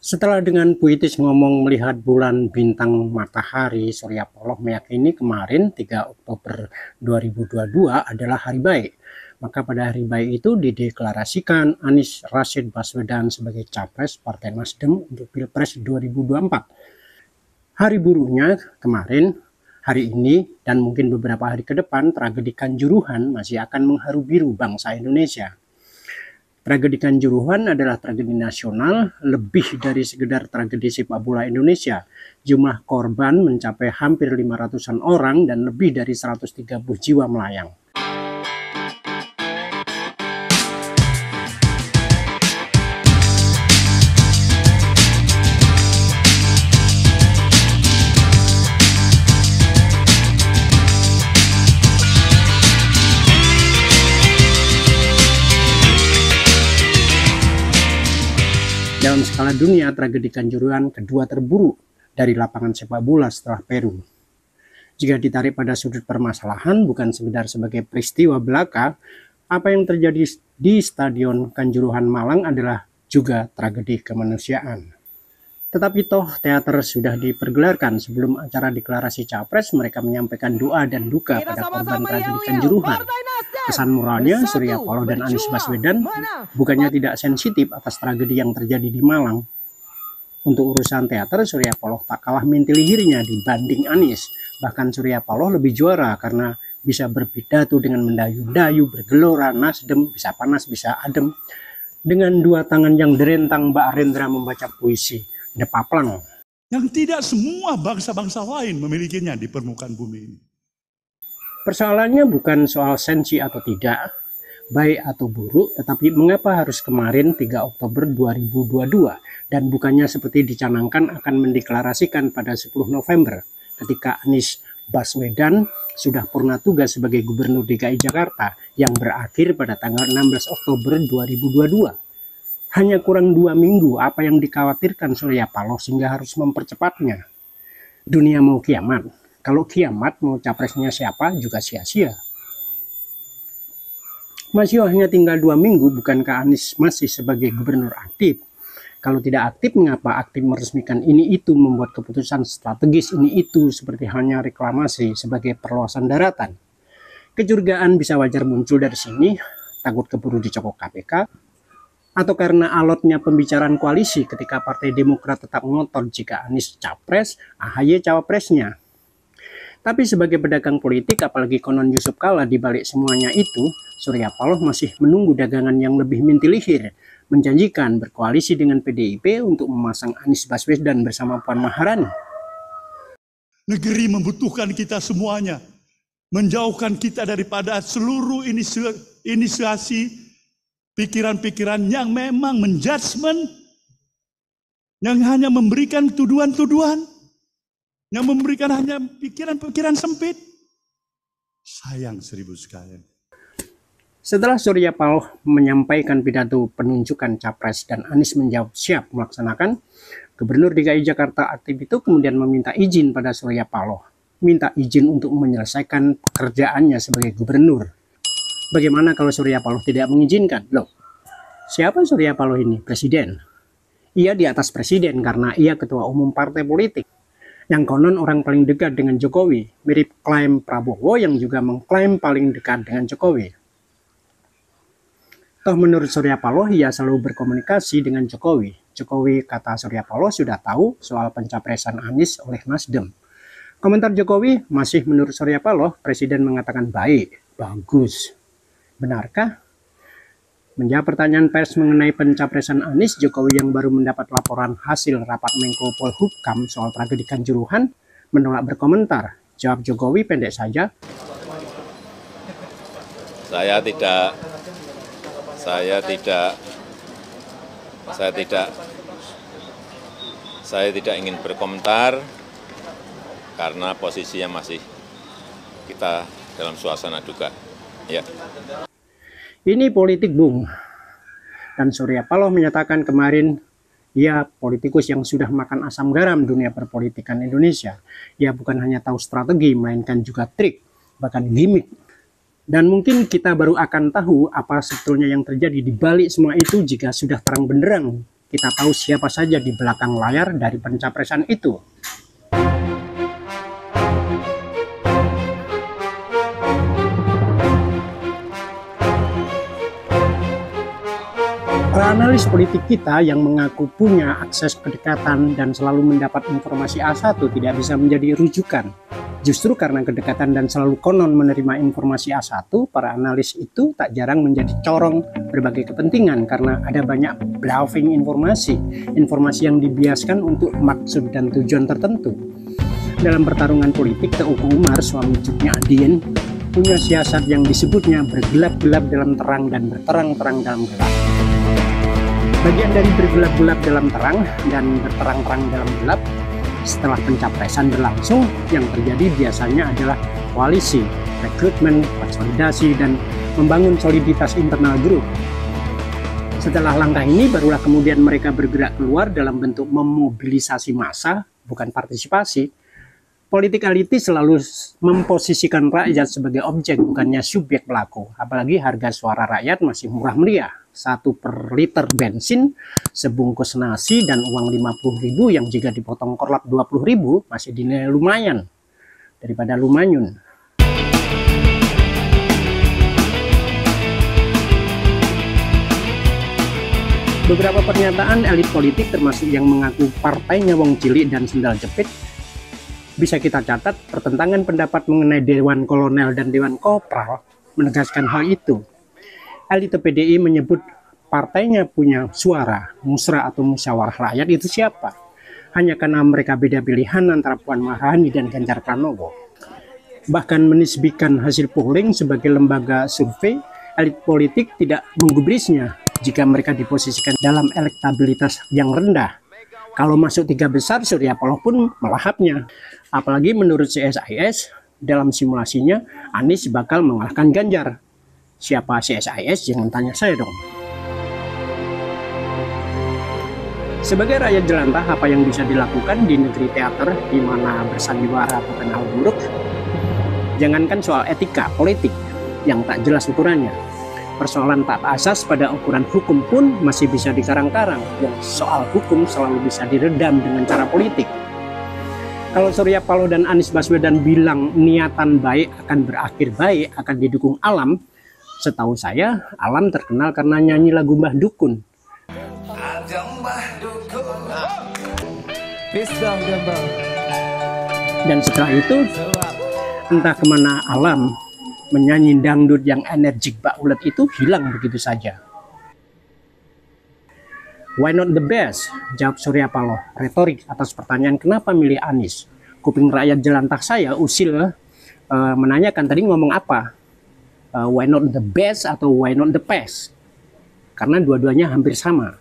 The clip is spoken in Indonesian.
Setelah dengan puitis ngomong melihat bulan, bintang, matahari, Surya Paloh meyakini kemarin 3 Oktober 2022 adalah hari baik. Maka pada hari baik itu dideklarasikan Anies Rashid Baswedan sebagai capres Partai Nasdem untuk Pilpres 2024. Hari buruknya kemarin, hari ini, dan mungkin beberapa hari ke depan, tragedi Kanjuruhan masih akan mengharu biru bangsa Indonesia. Tragedi Kanjuruhan adalah tragedi nasional, lebih dari sekedar tragedi sepak bola Indonesia. Jumlah korban mencapai hampir 500-an orang dan lebih dari 130 jiwa melayang. Dalam skala dunia, tragedi Kanjuruhan kedua terburuk dari lapangan sepak bola setelah Peru. Jika ditarik pada sudut permasalahan, bukan sekedar sebagai peristiwa belaka, apa yang terjadi di Stadion Kanjuruhan Malang adalah juga tragedi kemanusiaan. Tetapi toh teater sudah dipergelarkan. Sebelum acara deklarasi capres, mereka menyampaikan doa dan duka pada korban tragedi Kanjuruhan. Pesan moralnya, Surya Paloh dan Anies Baswedan bukannya tidak sensitif atas tragedi yang terjadi di Malang. Untuk urusan teater, Surya Paloh tak kalah mentilihirnya dibanding Anies. Bahkan Surya Paloh lebih juara karena bisa berpidato dengan mendayu-dayu, bergelora, Nasdem, bisa panas, bisa adem. Dengan dua tangan yang derentang, Mbak Arendra membaca puisi, Depaplang. Yang tidak semua bangsa-bangsa lain memilikinya di permukaan bumi ini. Persoalannya bukan soal sensi atau tidak, baik atau buruk, tetapi mengapa harus kemarin 3 Oktober 2022 dan bukannya seperti dicanangkan akan mendeklarasikan pada 10 November ketika Anies Baswedan sudah purna tugas sebagai Gubernur DKI Jakarta yang berakhir pada tanggal 16 Oktober 2022. Hanya kurang 2 minggu, apa yang dikhawatirkan Surya Paloh sehingga harus mempercepatnya? Dunia mau kiamat. Kalau kiamat mau capresnya siapa juga sia-sia. Masih hanya tinggal 2 minggu, bukankah Anies masih sebagai gubernur aktif? Kalau tidak aktif, mengapa aktif meresmikan ini itu, membuat keputusan strategis ini itu, seperti halnya reklamasi sebagai perluasan daratan? Kecurigaan bisa wajar muncul dari sini, takut keburu dicokok KPK, atau karena alotnya pembicaraan koalisi ketika Partai Demokrat tetap ngotot jika Anies capres, AHY cawapresnya. Tapi sebagai pedagang politik, apalagi konon Yusuf Kala di balik semuanya itu, Surya Paloh masih menunggu dagangan yang lebih mentilihir, menjanjikan berkoalisi dengan PDIP untuk memasang Anies Baswedan bersama Puan Maharani. Negeri membutuhkan kita semuanya, menjauhkan kita daripada seluruh inisiasi pikiran-pikiran yang memang menjudgment, yang hanya memberikan tuduhan-tuduhan, yang memberikan hanya pikiran-pikiran sempit. Sayang seribu sekalian. Setelah Surya Paloh menyampaikan pidato penunjukan capres dan Anies menjawab siap melaksanakan, Gubernur DKI Jakarta aktif itu kemudian meminta izin pada Surya Paloh. Minta izin untuk menyelesaikan pekerjaannya sebagai gubernur. Bagaimana kalau Surya Paloh tidak mengizinkan? Loh, siapa Surya Paloh ini? Presiden. Ia di atas presiden karena ia ketua umum partai politik. Yang konon orang paling dekat dengan Jokowi, mirip klaim Prabowo yang juga mengklaim paling dekat dengan Jokowi. Toh menurut Surya Paloh, ia selalu berkomunikasi dengan Jokowi. Jokowi, kata Surya Paloh, sudah tahu soal pencapresan Anies oleh Nasdem. Komentar Jokowi, masih menurut Surya Paloh, Presiden mengatakan baik, bagus. Benarkah? Menjawab pertanyaan pers mengenai pencapresan Anies, Jokowi yang baru mendapat laporan hasil rapat Menko Polhukam soal tragedi Kanjuruhan menolak berkomentar. Jawab Jokowi pendek saja. Saya tidak ingin berkomentar karena posisinya masih kita dalam suasana duka. Ya. Ini politik, Bung. Dan Surya Paloh menyatakan kemarin, ia politikus yang sudah makan asam garam dunia perpolitikan Indonesia. Ia bukan hanya tahu strategi, melainkan juga trik, bahkan gimmick. Dan mungkin kita baru akan tahu apa sebetulnya yang terjadi di balik semua itu jika sudah terang benderang kita tahu siapa saja di belakang layar dari pencapresan itu. Para analis politik kita yang mengaku punya akses kedekatan dan selalu mendapat informasi A1 tidak bisa menjadi rujukan. Justru karena kedekatan dan selalu konon menerima informasi A1, para analis itu tak jarang menjadi corong berbagai kepentingan karena ada banyak bluffing informasi yang dibiaskan untuk maksud dan tujuan tertentu. Dalam pertarungan politik, Teuku Umar, suami Cutnya Adien, punya siasat yang disebutnya bergelap-gelap dalam terang dan berterang-terang dalam gelap. Bagian dari bergelap-gelap dalam terang dan berterang-terang dalam gelap, setelah pencapresan berlangsung, yang terjadi biasanya adalah koalisi, rekrutmen, konsolidasi, dan membangun soliditas internal grup. Setelah langkah ini, barulah kemudian mereka bergerak keluar dalam bentuk memobilisasi massa, bukan partisipasi. Politik elitis selalu memposisikan rakyat sebagai objek, bukannya subjek pelaku. Apalagi harga suara rakyat masih murah meriah. 1 per liter bensin, sebungkus nasi, dan uang 50.000 yang jika dipotong korlap 20.000 masih dinilai lumayan daripada lumanyun. Beberapa pernyataan elit politik termasuk yang mengaku partainya wong cilik dan sendal jepit bisa kita catat pertentangan pendapat mengenai Dewan Kolonel dan Dewan Kopral menegaskan hal itu. Elit PDI menyebut partainya punya suara, musra atau musyawarah rakyat itu siapa? Hanya karena mereka beda pilihan antara Puan Maharani dan Ganjar Pranowo. Bahkan menisbikan hasil polling sebagai lembaga survei, elit politik tidak menggubrisnya jika mereka diposisikan dalam elektabilitas yang rendah. Kalau masuk 3 besar, Surya Paloh pun melahapnya. Apalagi menurut CSIS, dalam simulasinya Anies bakal mengalahkan Ganjar. Siapa CSIS? Jangan tanya saya dong. Sebagai rakyat jelantah, apa yang bisa dilakukan di negeri teater di mana bersandiwara bukan hal buruk? Jangankan soal etika politik yang tak jelas ukurannya, persoalan taat asas pada ukuran hukum pun masih bisa dikarang-karang. Yang soal hukum selalu bisa diredam dengan cara politik. Kalau Surya Paloh dan Anies Baswedan bilang niatan baik akan berakhir baik, akan didukung alam, setahu saya, alam terkenal karena nyanyi lagu Mbah Dukun. Dan setelah itu, entah kemana alam menyanyi dangdut yang energik bak ulet itu hilang begitu saja. Why not the best? Jawab Surya Paloh, retorik atas pertanyaan kenapa milih Anies. Kuping rakyat jelantah saya usil menanyakan tadi ngomong apa? Why not the best atau why not the best? Karena dua-duanya hampir sama.